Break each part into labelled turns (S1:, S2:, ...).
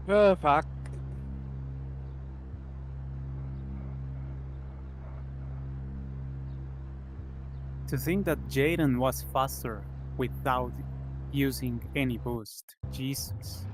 S1: Fuck.
S2: To think that Jaden was faster without using any boost. Jesus.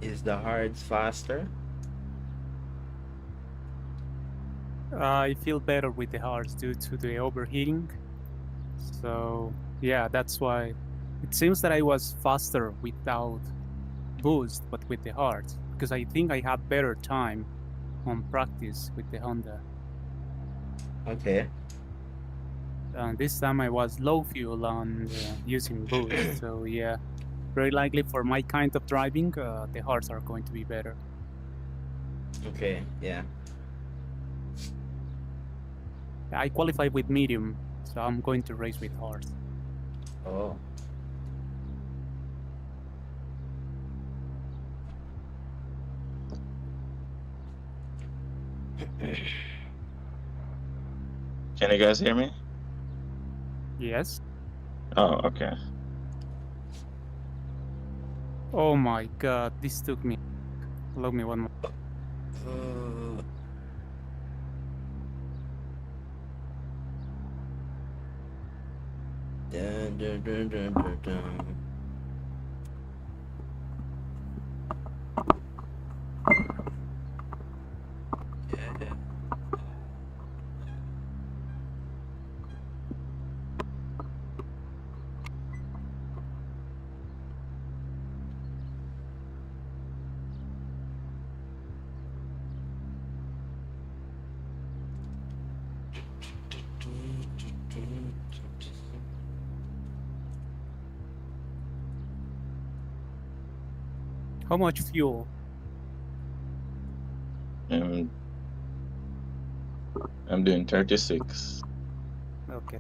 S3: Is the hards faster?
S2: I feel better with the hards due to the overheating. So yeah, that's why it seems that I was faster without boost, but with the hards, because I think I have better time on practice with the Honda.
S3: Okay.
S2: This time I was low fuel and using boost. So yeah, very likely for my kind of driving, the hards are going to be better.
S3: Okay, yeah.
S2: I qualified with medium, so I'm going to race with hards.
S3: Oh.
S4: Can you guys hear me?
S2: Yes.
S4: Oh, okay.
S2: Oh my god, this took me. Allow me one more.
S3: Dun, dun, dun, dun, dun, dun. Yeah.
S2: How much fuel?
S4: I'm doing 36.
S2: Okay.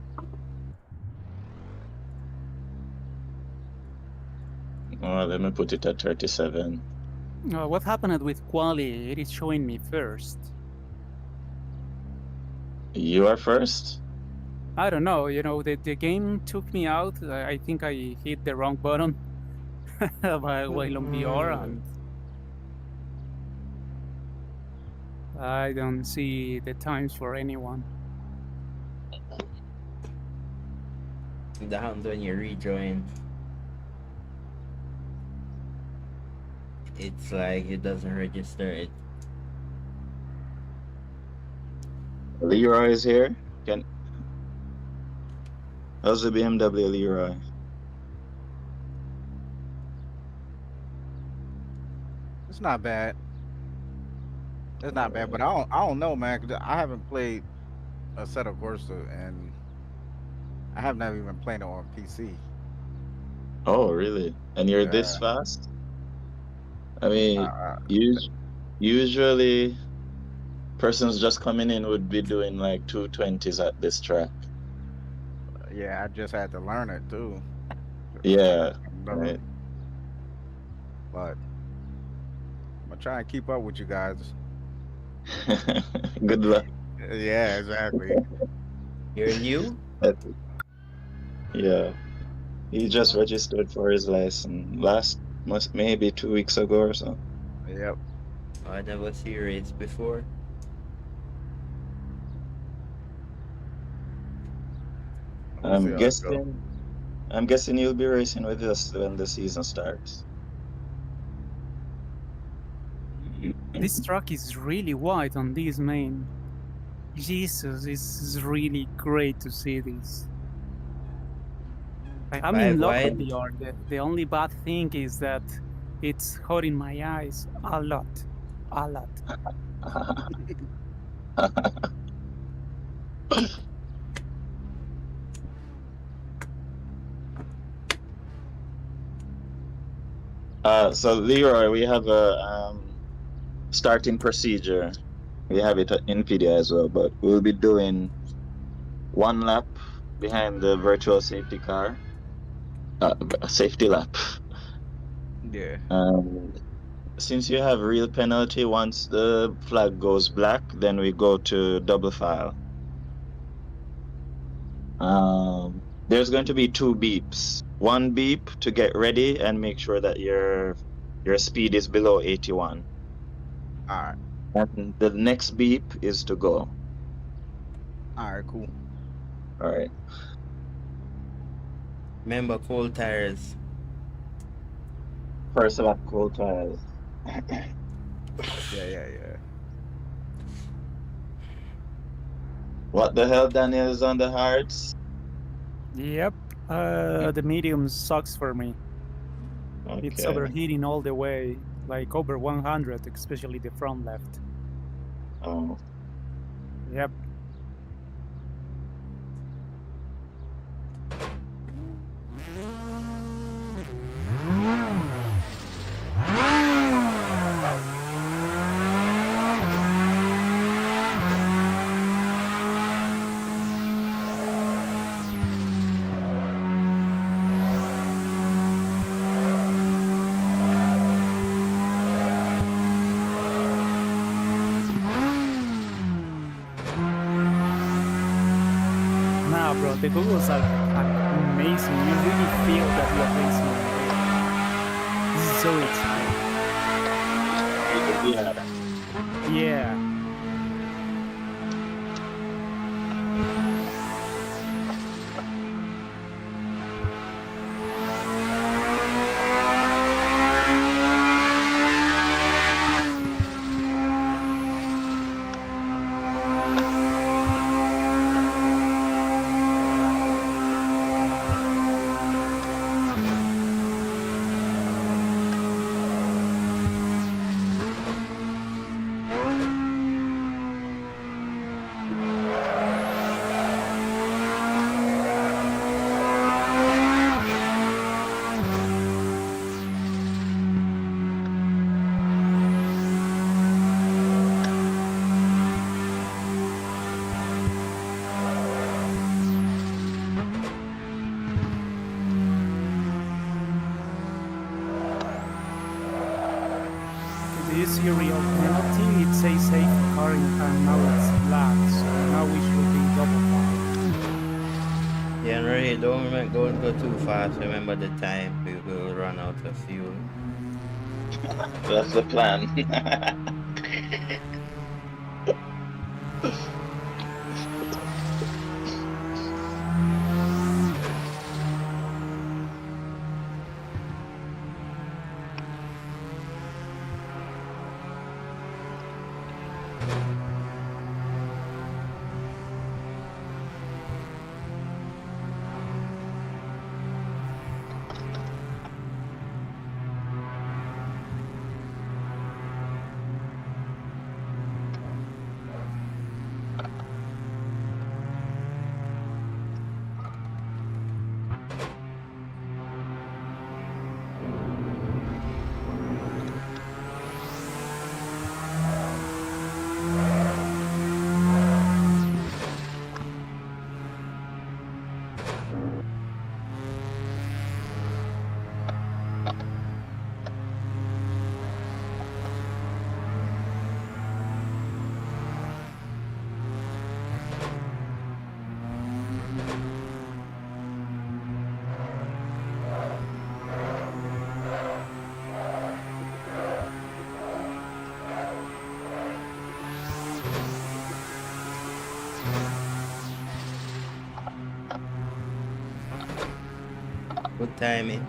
S4: Well, let me put it at 37.
S2: What happened with quali? It is showing me first.
S4: You are first?
S2: I don't know. You know, the game took me out. I think I hit the wrong button while on VR, and I don't see the times for anyone.
S3: Down when you rejoin, it's like it doesn't register it.
S4: Leroy is here. How's the BMW, Leroy?
S1: It's not bad. It's not bad, but I don't know, man. 'Cause I haven't played a set of Corsa, and I have not even played it on PC.
S4: Oh, really? And you're this
S1: Yeah.
S4: fast? I mean,
S1: Uh,
S4: usually persons just coming in would be doing like 220s at this track.
S1: yeah, I just had to learn it too.
S4: Yeah,
S1: Another,
S4: right.
S1: but I'm gonna try and keep up with you guys.
S4: Good luck.
S1: Yeah, exactly.
S3: You're new?
S4: Uh, Yeah, he just registered for his license last, must maybe 2 weeks ago or so.
S1: Yep.
S3: I never see you race before.
S1: We'll see
S4: I'm
S1: how it go.
S4: guessing, I'm guessing you'll be racing with us when the season starts.
S2: This track is really wide on this main. Jesus, this is really great to see this. I'm in
S3: 5
S2: love with
S3: wide?
S2: the art. The only bad thing is that it's hurting my eyes a lot. A lot.
S4: So Leroy, we have a starting procedure. We have it in video as well, but we'll be doing 1 lap behind the virtual safety car, safety lap.
S1: Yeah.
S4: Um, since you have real penalty, once the flag goes black, then we go to double file. There's going to be 2 beeps. One beep to get ready and make sure that your speed is below 81.
S1: All right.
S4: And the next beep is to go.
S1: All right. Cool.
S4: All right.
S3: Remember cold tires.
S4: First lap, cold tires.
S1: Yeah.
S4: What the hell, Daniel, is on the hards?
S2: Yep. The medium sucks for me. It's
S4: Okay.
S2: overheating all the way, like over 100, especially the front left.
S4: Oh.
S2: Yep. Nah, bro, the goggles are amazing. You really feel that you're racing on there. This is so exciting. Yeah. Do you see a real penalty? It says safety car and now it's black, so now we should be double file.
S3: Yeah, Ray, don't go too fast. Remember the time we will run out of fuel.
S4: That's the plan.
S3: Good timing.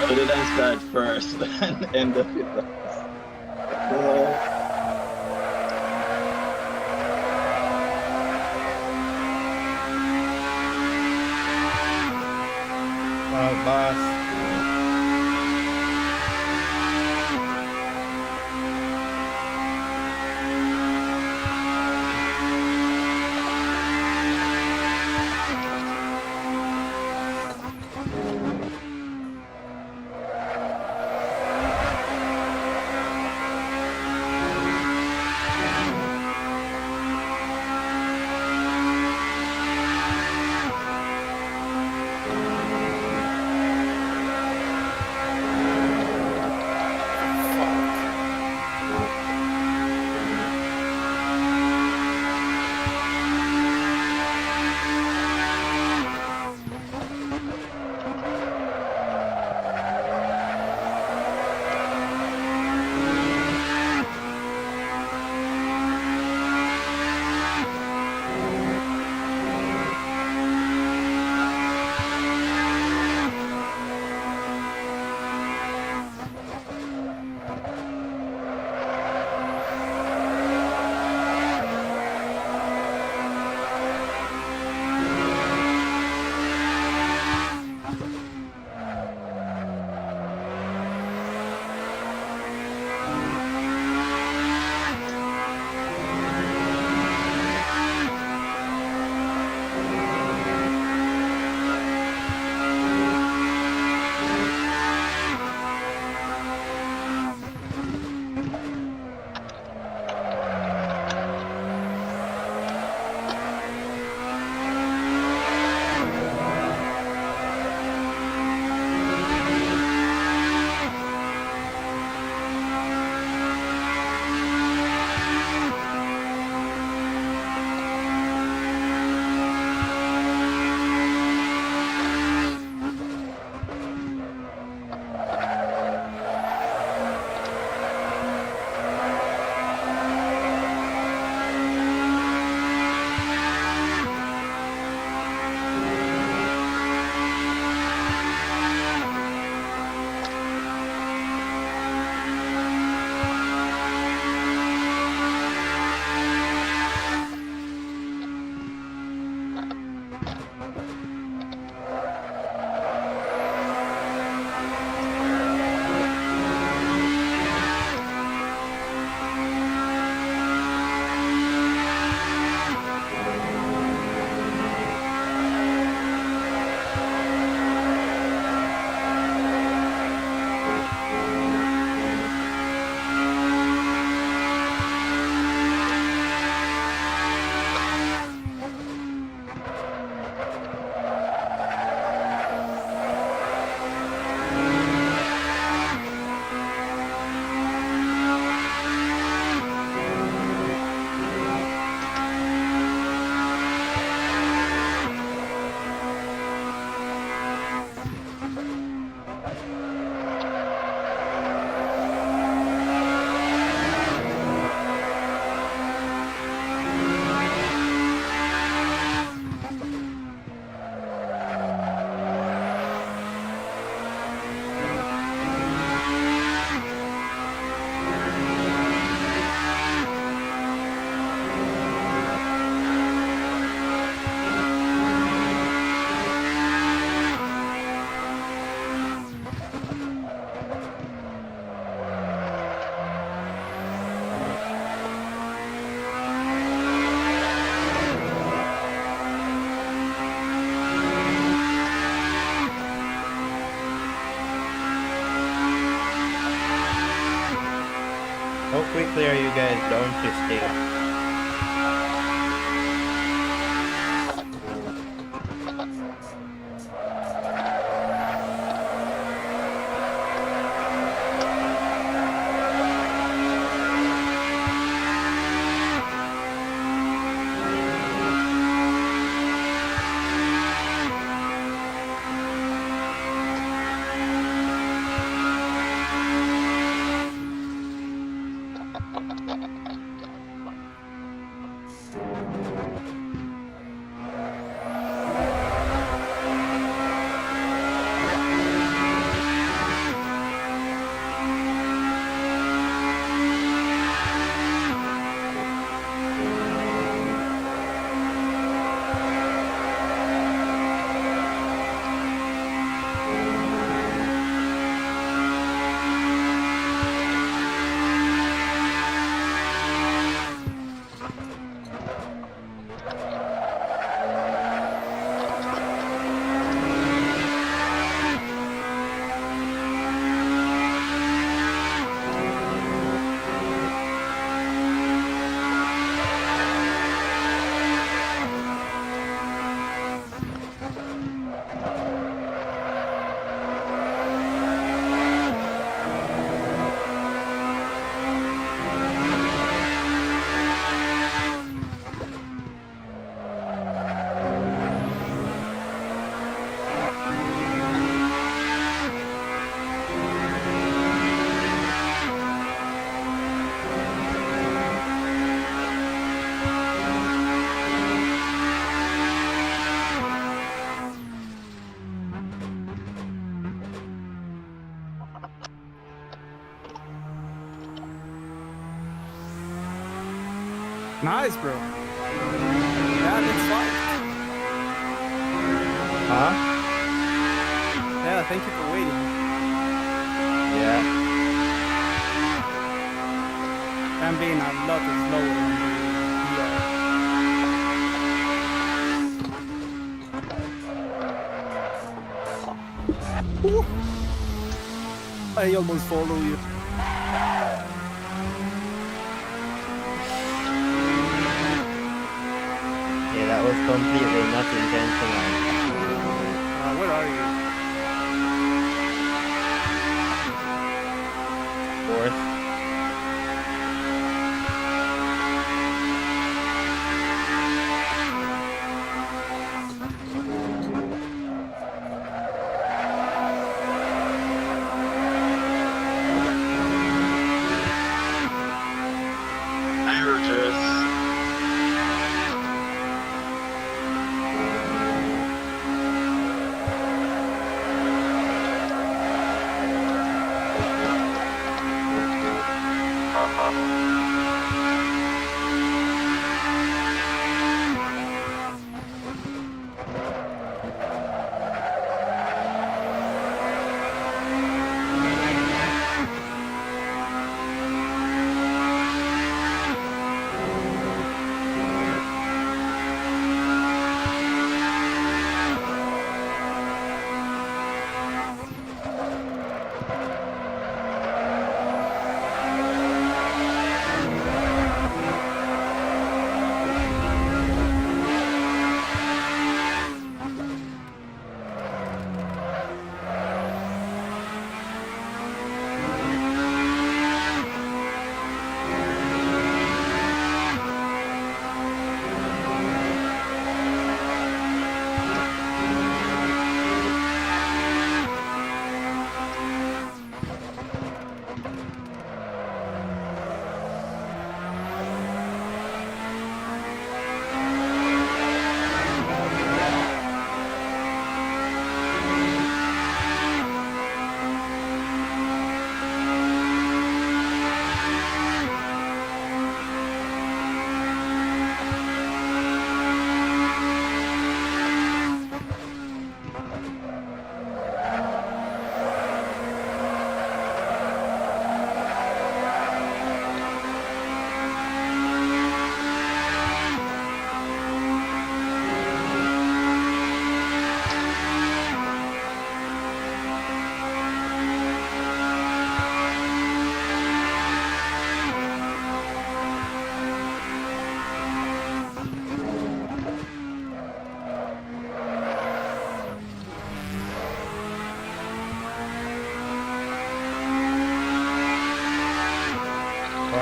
S4: How did I start first and end up with last?
S3: Boss. quickly are you guys downshift?
S2: Nice, bro. Yeah, that's fine.
S3: Huh?
S2: Yeah, thank you for waiting.
S3: Yeah.
S2: I'm being a lot slower than the VR. I almost follow you.
S3: Yeah, that was completely not intentional.
S2: Where are you?
S3: Fourth.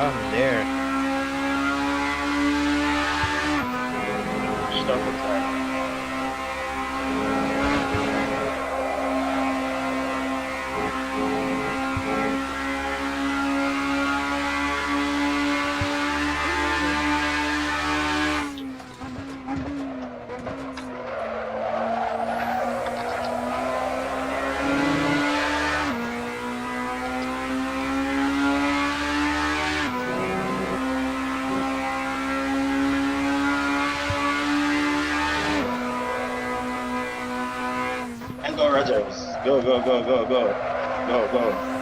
S3: I'm there.
S4: Stop the time. And go, Rogers. Go, go, go, go, go. Go, go.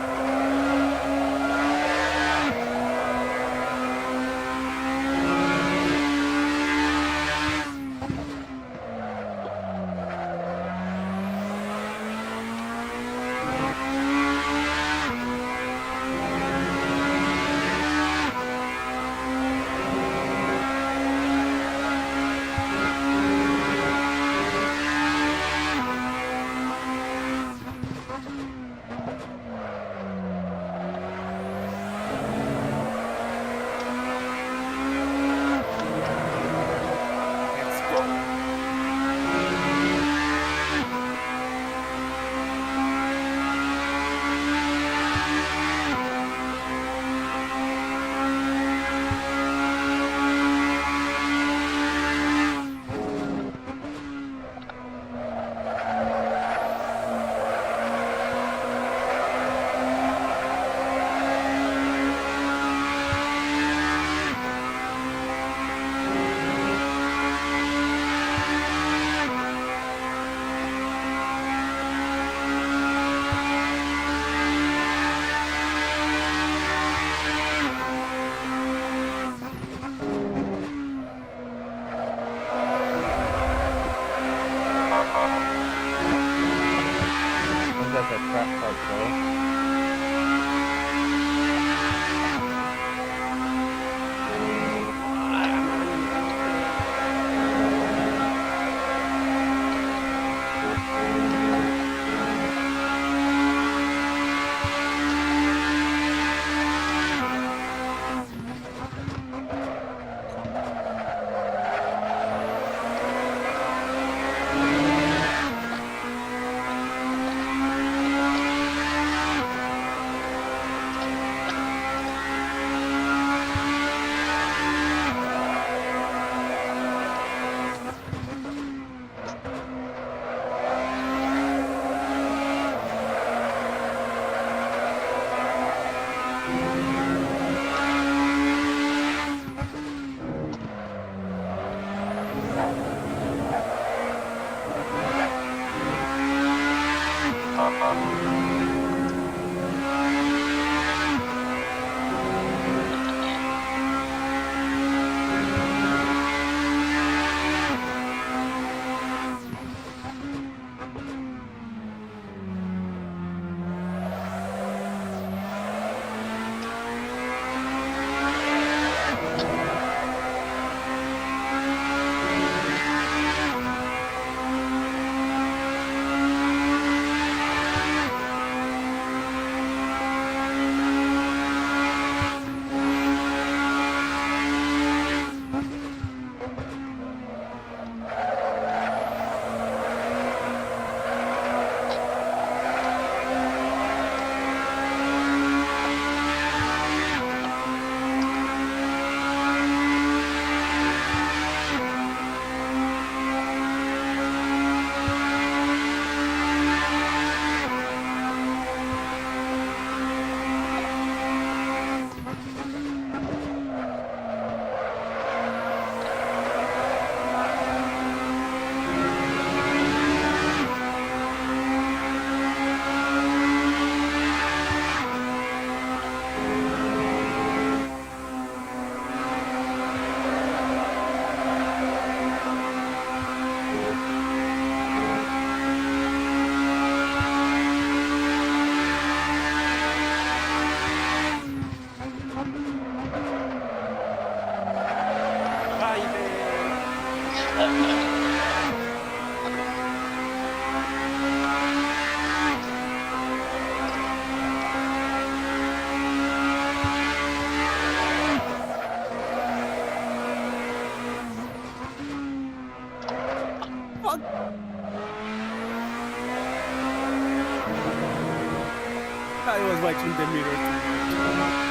S2: I was watching the mirror too much.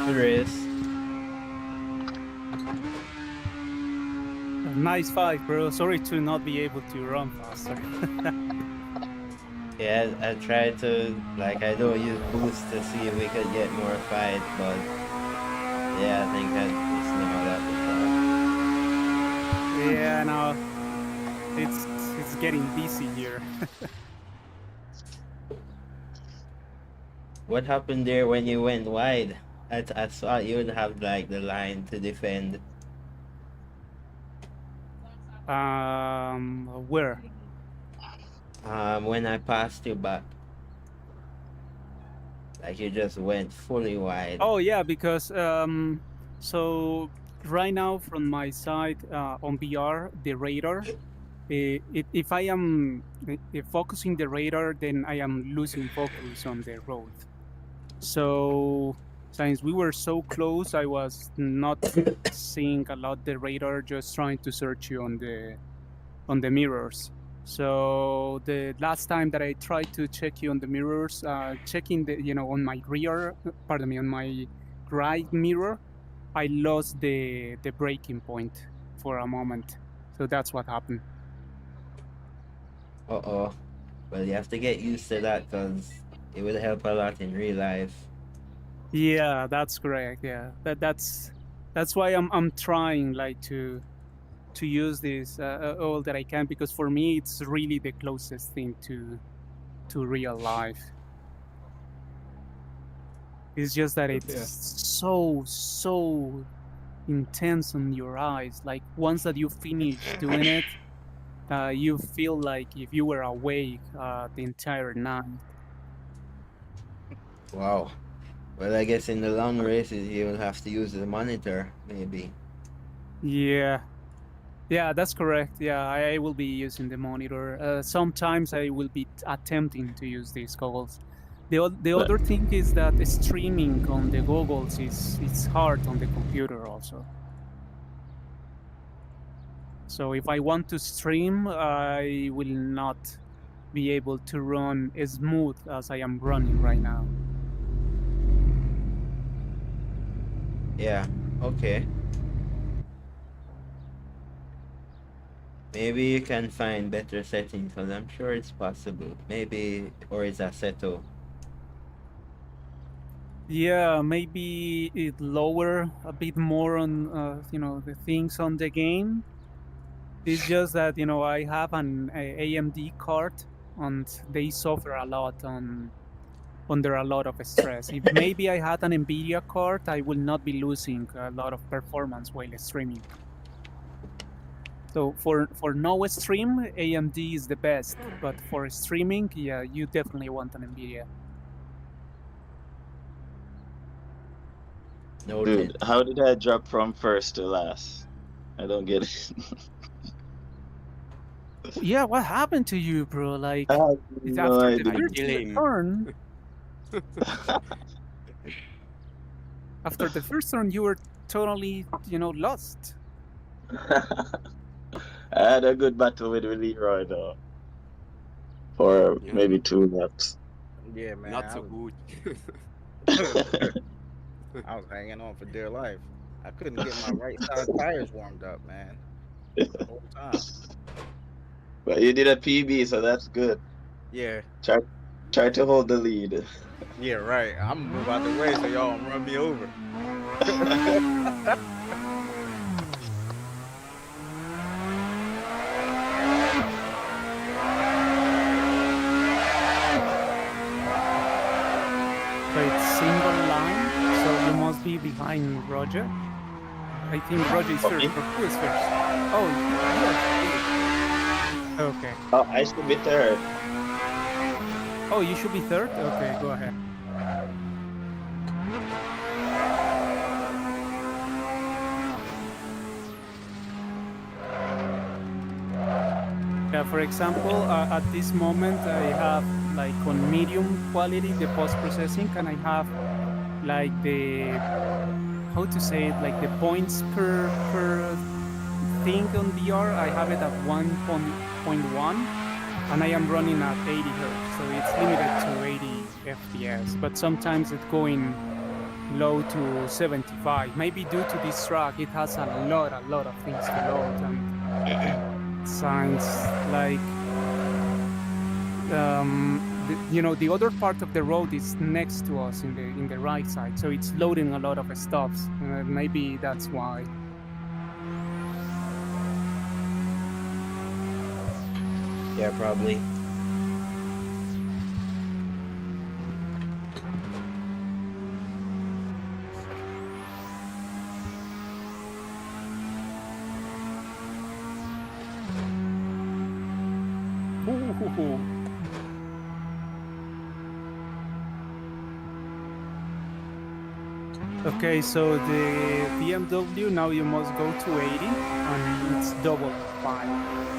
S3: Race.
S2: Nice fight, bro. Sorry to not be able to run faster.
S3: Yeah, I tried to, like, I don't use boost to see if we could get more fight, but yeah, I think that it's not that bad.
S2: Yeah, no, it's getting busy here.
S3: What happened there when you went wide? I thought you would have, like, the line to defend.
S2: Where?
S3: When I passed you back. Like, you just went fully wide.
S2: Oh yeah, because so right now from my side on VR, the radar, if I am focusing the radar, then I am losing focus on the road. So since we were so close, I was not seeing a lot the radar, just trying to search you on the mirrors. So the last time that I tried to check you on the mirrors, checking on my rear, on my right mirror, I lost the braking point for a moment. So that's what happened.
S3: Uh-oh. Well, you have to get used to that because it will help a lot in real life.
S2: Yeah, that's correct. Yeah, that's why I'm trying like to to use this all that I can, because for me it's really the closest thing to real life. It's just that it's so intense on your eyes. Like once that you finish doing it, you feel like if you were awake the entire night.
S3: Wow. Well, I guess in the long races you'll have to use the monitor, maybe.
S2: Yeah, that's correct. Yeah, I will be using the monitor. Sometimes I will be attempting to use these goggles. The other thing is that streaming on the goggles is hard on the computer also. So if I want to stream, I will not be able to run as smooth as I am running right now.
S3: Yeah, okay. Maybe you can find better settings, because I'm sure it's possible. Maybe, or is that Seto?
S2: Yeah, maybe it lower a bit more on the things on the game. It's just that I have an AMD card and they suffer a lot under a lot of stress. If maybe I had an NVIDIA card, I will not be losing a lot of performance while streaming. So for no stream, AMD is the best, but for streaming, yeah, you definitely want an NVIDIA.
S3: Noted.
S4: Dude, how did I drop from first to last? I don't get it.
S2: Yeah, what happened to you, bro? Like,
S4: I have
S2: it's
S4: no
S2: after the
S4: idea.
S2: first turn, after the first turn, you were totally, lost.
S4: I had a good battle with Leroy though, for maybe 2 laps.
S1: Yeah, man.
S5: Not so good.
S1: I was hanging on for dear life. I couldn't get my right side tires warmed up, man. The whole time.
S4: But you did a PB, so that's good.
S1: Yeah.
S4: Try to hold the lead.
S1: Yeah, right. I'm gonna move out the way so y'all don't run me over.
S2: So it's single line, so you must be behind Roger. I think Roger is first, but who is first? Oh, you are first. Okay.
S4: Oh, I should be third.
S2: Oh, you should be third? Okay, go ahead. Yeah, for example, at this moment I have like on medium quality the post-processing, and I have like the, how to say it, like the points per thing on VR. I have it at 1.1 and I am running at 80 hertz, so it's limited to 80 FPS, but sometimes it's going low to 75. Maybe due to this track, it has a lot of things to load, and signs like the other part of the road is next to us in the right side, so it's loading a lot of stops. Maybe that's why.
S3: Yeah, probably.
S2: Okay, so the BMW, now you must go to 80 and it's double 5.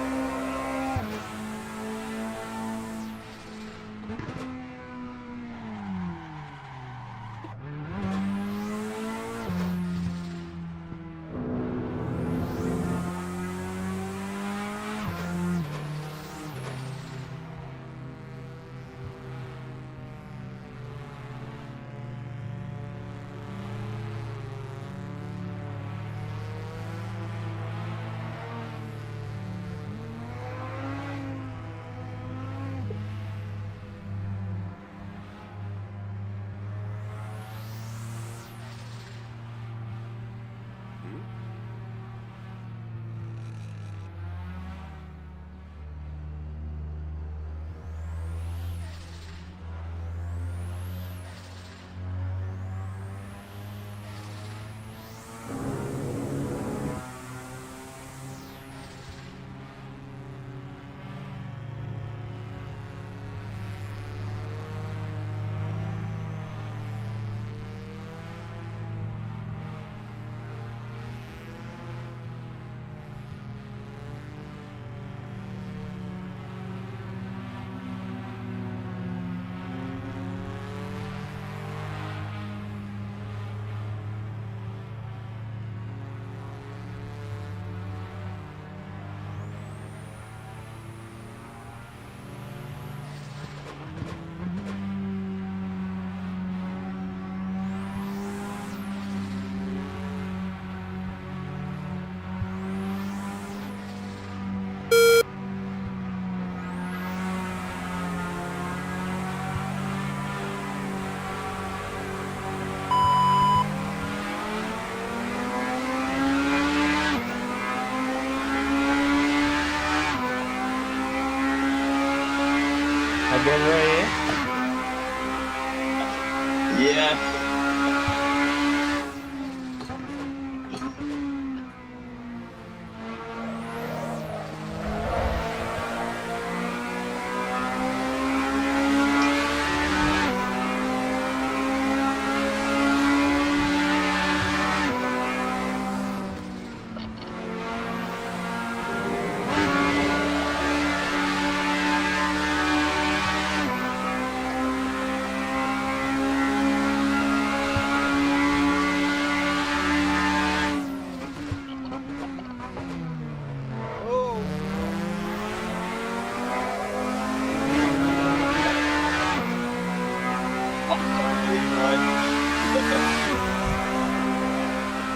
S3: Again, Roy?
S4: Yeah.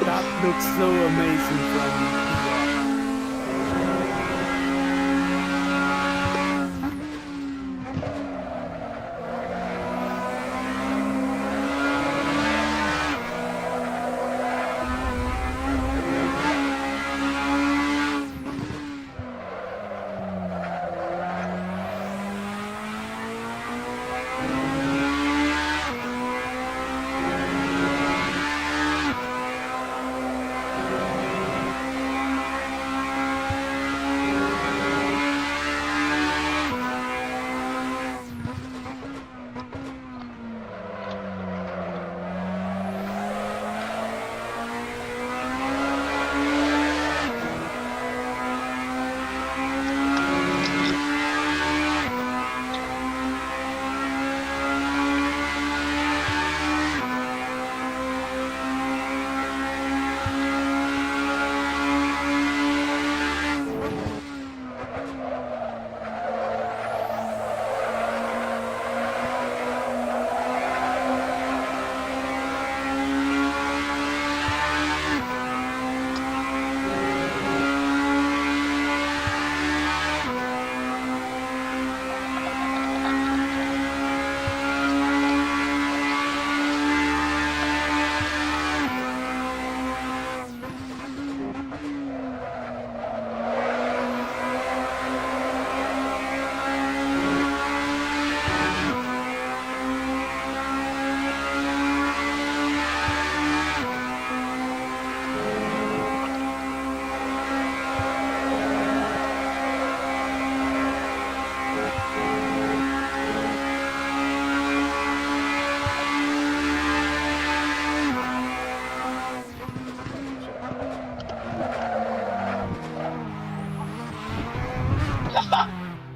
S2: That looks so amazing from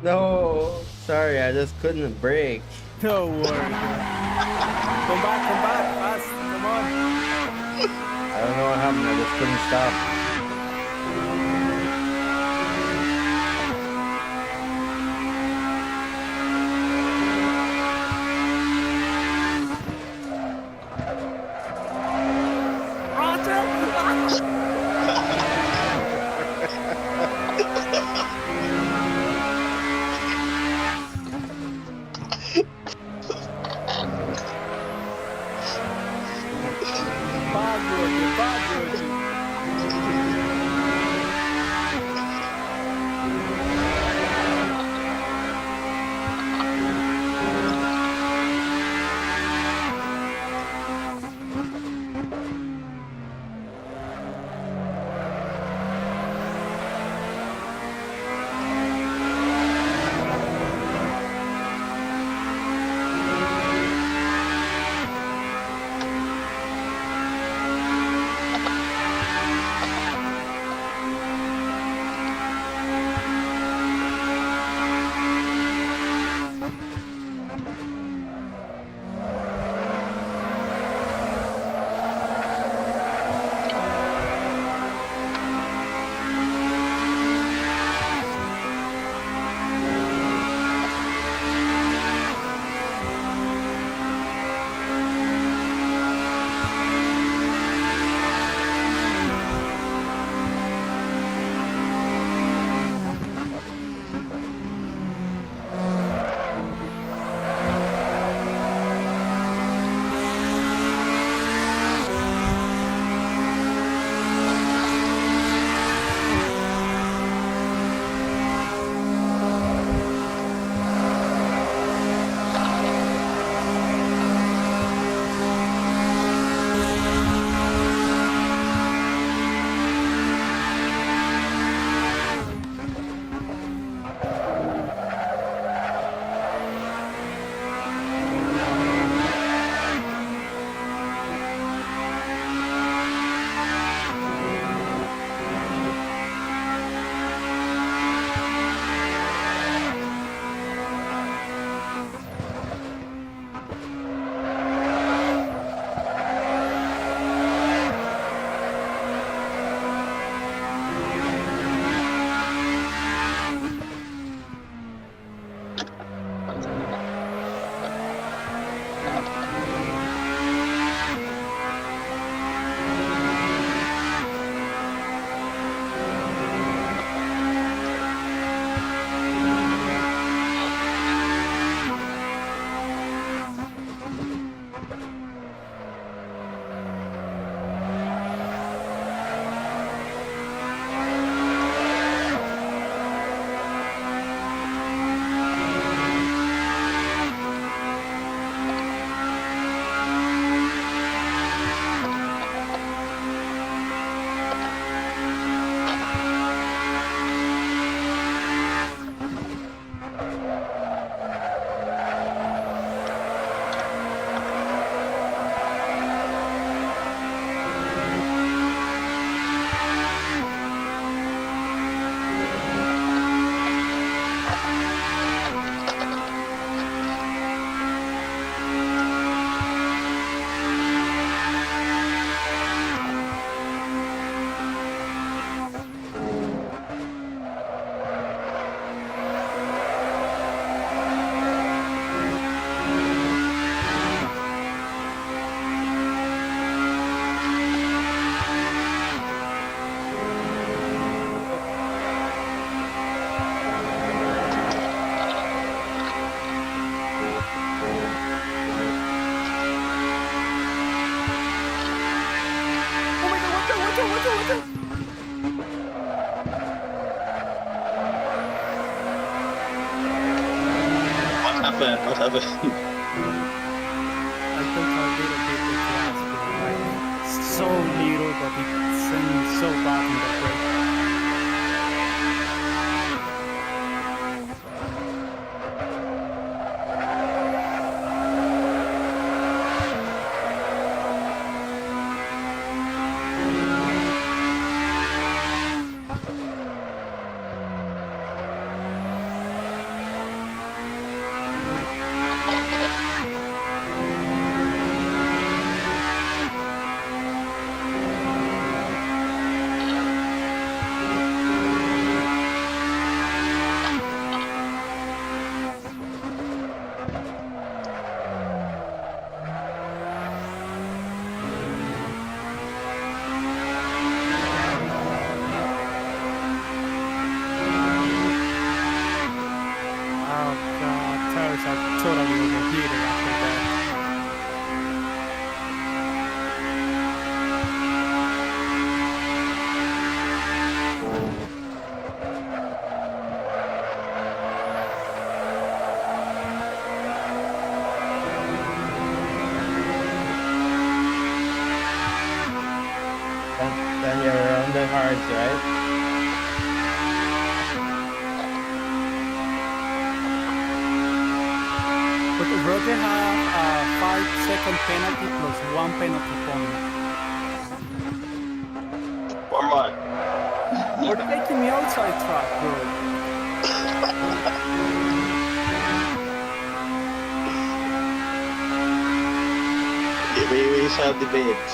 S3: No, sorry, I just couldn't brake.
S2: no worry. Come back, fast, come on.
S3: I don't know what happened, I just couldn't stop.
S4: happened? What happened?
S2: I took a little bit of gas, but like so little, but it sends so bad in the brake. Totally overheated after that.
S3: Then you're on the hards, right?
S2: But Roger have a 5-second penalty plus 1 penalty point.
S4: For what?
S2: For taking me outside track, bro.
S4: We shall debate.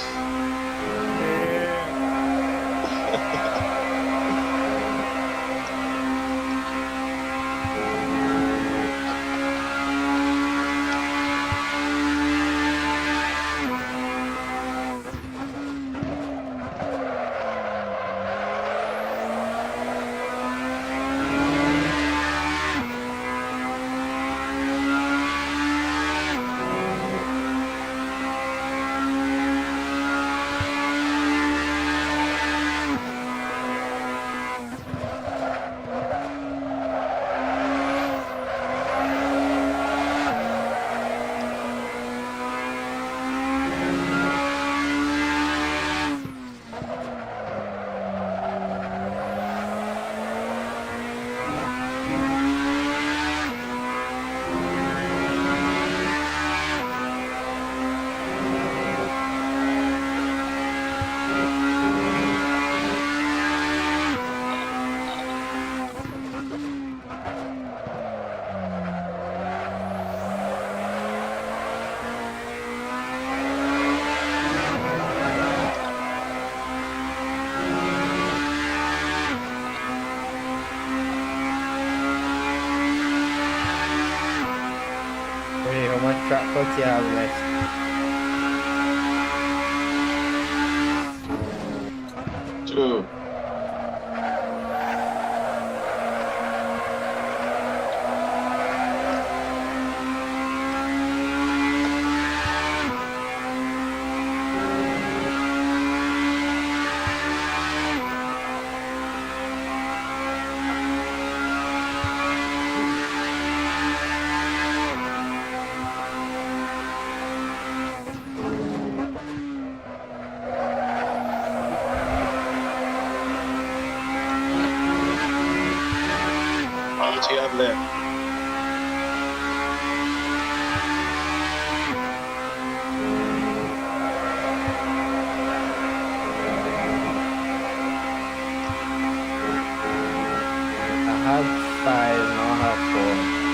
S3: Wait, how much track codes you have left?
S4: True. How much you have left?
S3: I have 5, now I have 4.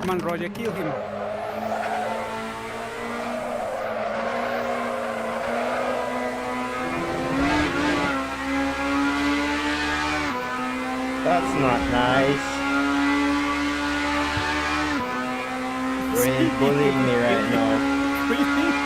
S2: Come on, Roger, kill him.
S3: That's not nice. Rain's bullying me right now.
S2: Really?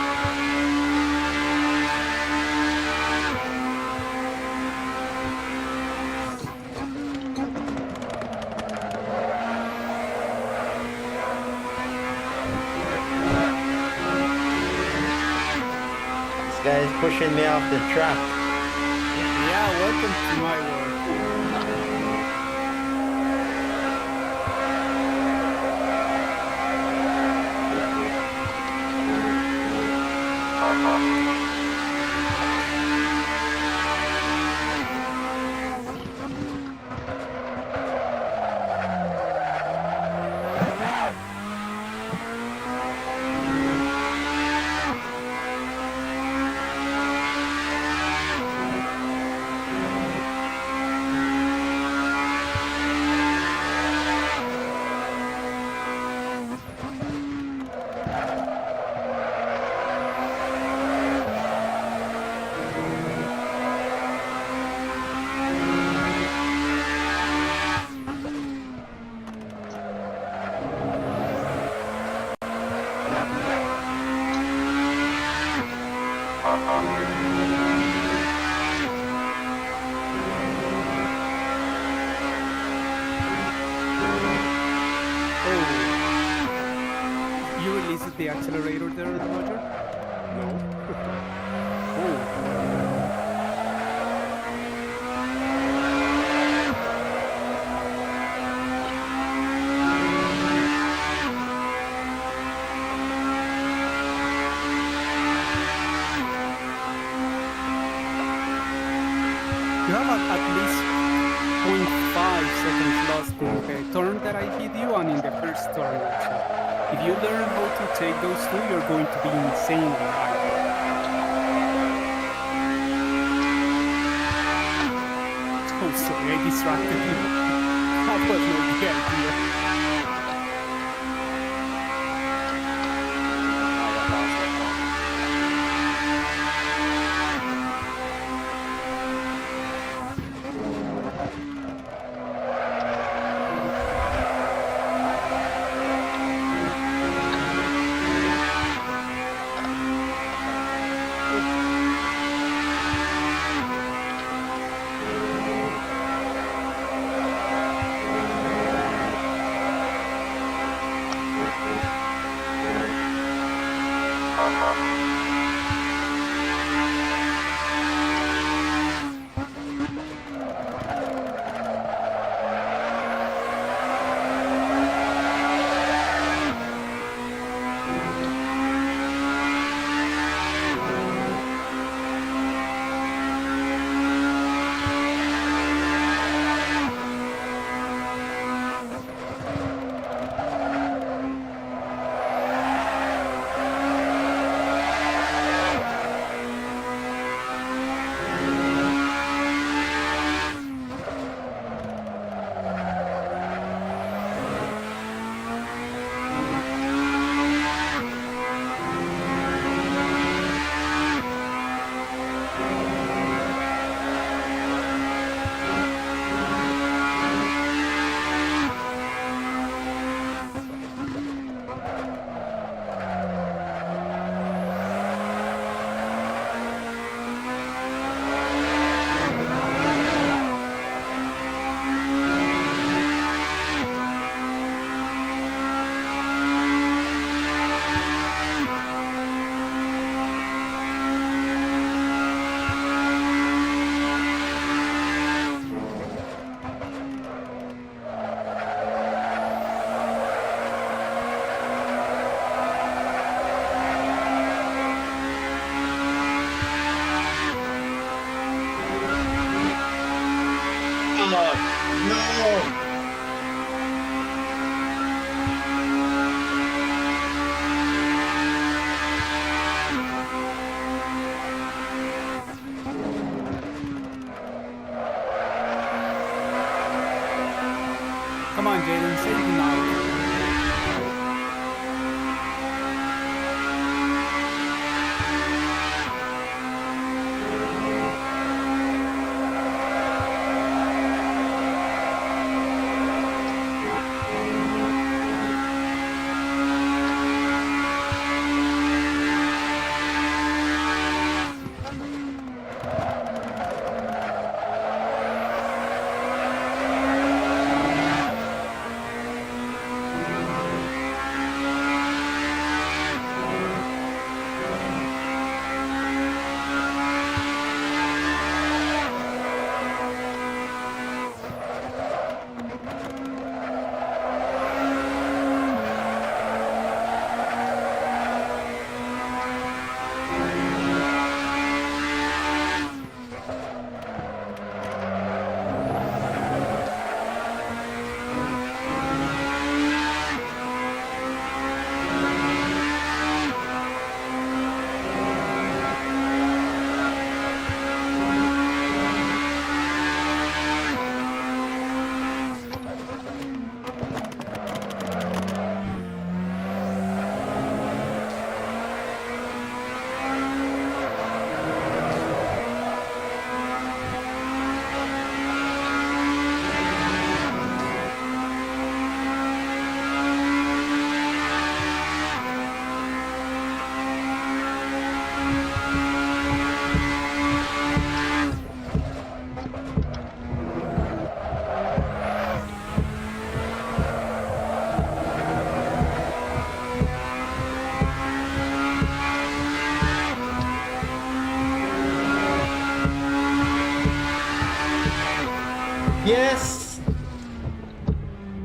S3: This guy's pushing me off the track.
S2: Yeah, welcome to my world. You released the accelerator there, Roger?
S1: No.
S2: You have at least 0.5 seconds lost in the turn that I hit you and in the first turn also. If you learn how to take those two, you're going to be insanely high. Oh, sorry, I distracted you. That was not the idea. Come on, Jaden, save him now.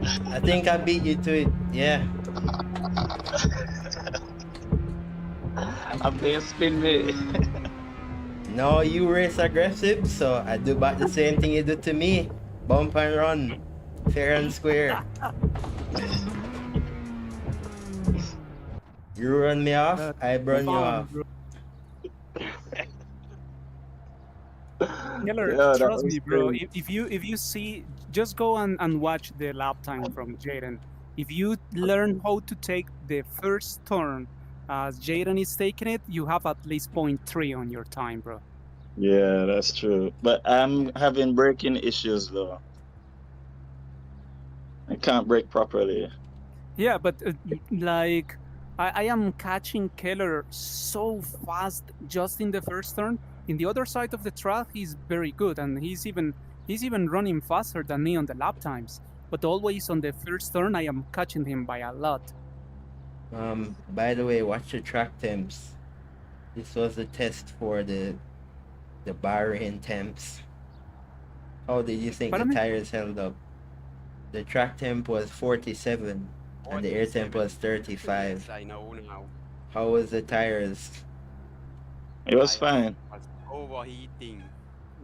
S3: I think I beat you to it. Yeah.
S4: I'm playing spin me.
S3: No, you race aggressive, so I do about the same thing you do to me. Bump and run. Fair and square. You run me off,
S2: That's
S3: I burn you
S2: fun,
S3: off.
S2: bro. Keller,
S4: Yeah, that
S2: trust
S4: was
S2: me, bro.
S4: crazy.
S2: If you see, just go and watch the lap time from Jaden. If you learn how to take the first turn as Jaden is taking it, you have at least 0.3 on your time, bro.
S4: Yeah, that's true. But I'm having braking issues though. I can't brake properly.
S2: Yeah, but like I am catching Keller so fast just in the first turn. In the other side of the track, he's very good, and he's even running faster than me on the lap times. But always on the first turn, I am catching him by a lot.
S3: By the way, watch your track temps. This was the test for the Bahrain temps. How did you think
S2: Pardon
S3: the
S2: me?
S3: tires held up? The track temp was 47 and the air temp was 35.
S5: Yes, I know now.
S3: How was the tires?
S4: It was
S5: I
S4: fine.
S5: was overheating.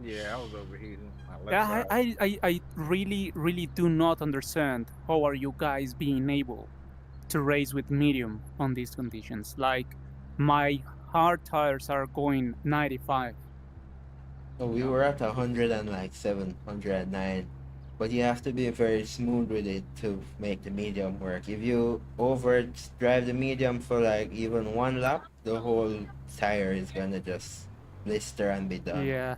S1: Yeah, I was overheating. My left
S2: Yeah,
S1: side.
S2: I really do not understand how are you guys being able to race with medium on these conditions. Like my hard tires are going 95.
S3: So we were at 107, 109. But you have to be very smooth with it to make the medium work. If you overdrive the medium for like even one lap, the whole tire is gonna just blister and be done.
S2: Yeah.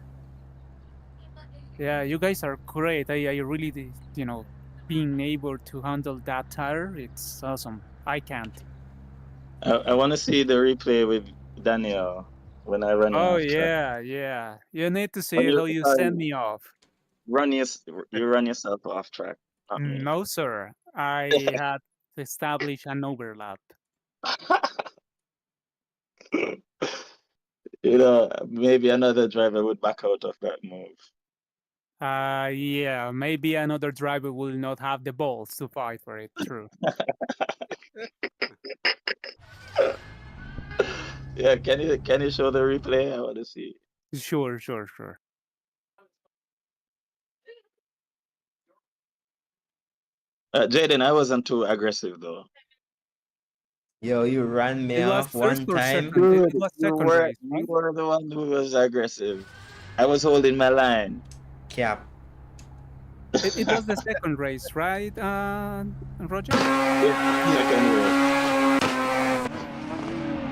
S2: Yeah, you guys are great. I really, being able to handle that tire, it's awesome. I can't.
S4: I want to see the replay with Daniel when I run him
S2: Oh,
S4: off track.
S2: yeah. You need to
S4: When
S2: see how you
S4: sorry,
S2: send me off.
S4: you run yourself off track, not me.
S2: No, sir. I had to establish an overlap.
S4: Maybe another driver would back out of that move.
S2: Yeah, maybe another driver will not have the balls to fight for it. True.
S4: Yeah, can you show the replay? I want to see.
S2: Sure.
S4: Jaden, I wasn't too aggressive though.
S3: Yo, you ran me
S2: It was
S3: off
S2: first
S3: one
S2: or
S3: time.
S2: second. It
S4: Dude,
S2: was
S4: you
S2: second
S4: were
S2: race, right?
S4: the one who was aggressive. I was holding my line.
S3: Cap.
S2: It was the second race, right, Roger?
S4: Second race.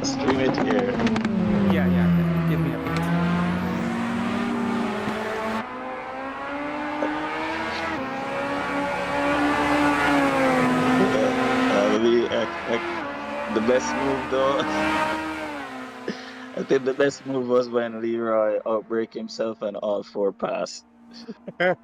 S4: Stream it here.
S2: Yeah. Give me a bit.
S4: The best move though. I think the best move was when Leroy outbreak himself and all four pass.
S1: Yeah.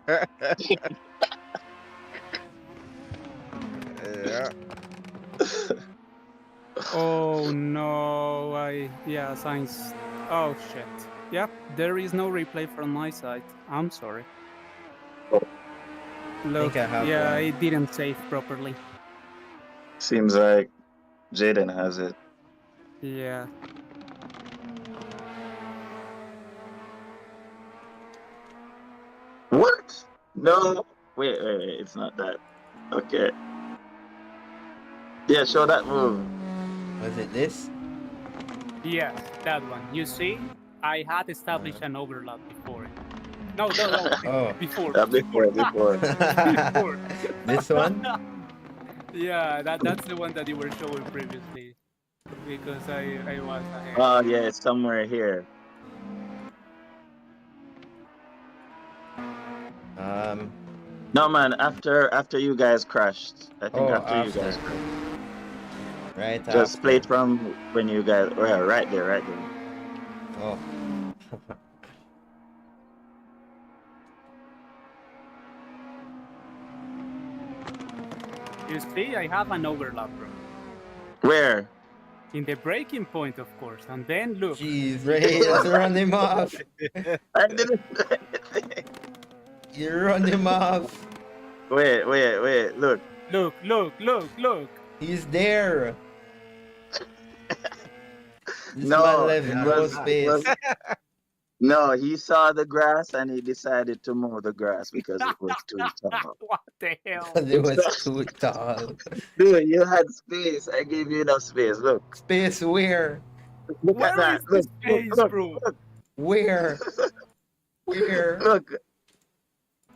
S2: Oh no, Science. Oh shit. Yep, there is no replay from my side. I'm sorry. Look,
S3: I have
S2: yeah,
S3: one.
S2: it didn't save properly.
S4: Seems like Jaden has it.
S2: Yeah.
S4: What? No. Wait, it's not that. Okay. Yeah, show that move.
S3: Was it this?
S2: Yes, that one. You see, I had established an overlap before. No,
S3: Oh.
S2: before.
S4: Before.
S2: Before.
S3: This one?
S2: Yeah, that's the one that you were showing previously. Because I was ahead.
S4: Oh yeah, it's somewhere here. No man, after you guys crashed. I think after you guys crashed.
S3: Right.
S4: Just play it from when you guys right there.
S3: Oh.
S2: You see, I have an overlap, bro.
S4: Where?
S2: In the breaking point, of course. And then look.
S3: Jeez, Ray, let's run him off.
S4: I didn't.
S3: You run him off.
S4: Wait. Look.
S2: Look, look, look, look.
S3: He's there. This
S4: No,
S3: man left
S4: it
S3: no
S4: was,
S3: space.
S4: no, he saw the grass and he decided to mow the grass because it was too tall.
S2: What the hell?
S3: Because it was too tall.
S4: Dude, you had space. I gave you enough space. Look,
S3: Space where?
S4: look at
S2: Where
S4: that.
S2: is the
S4: Look,
S2: space,
S4: look,
S2: bro?
S3: Where? Where?
S4: look.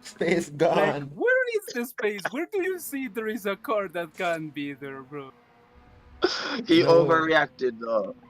S3: Space
S2: Like,
S3: gone.
S2: where is the space? Where do you see there is a car that can be there, bro?
S4: He
S3: No.
S4: overreacted though.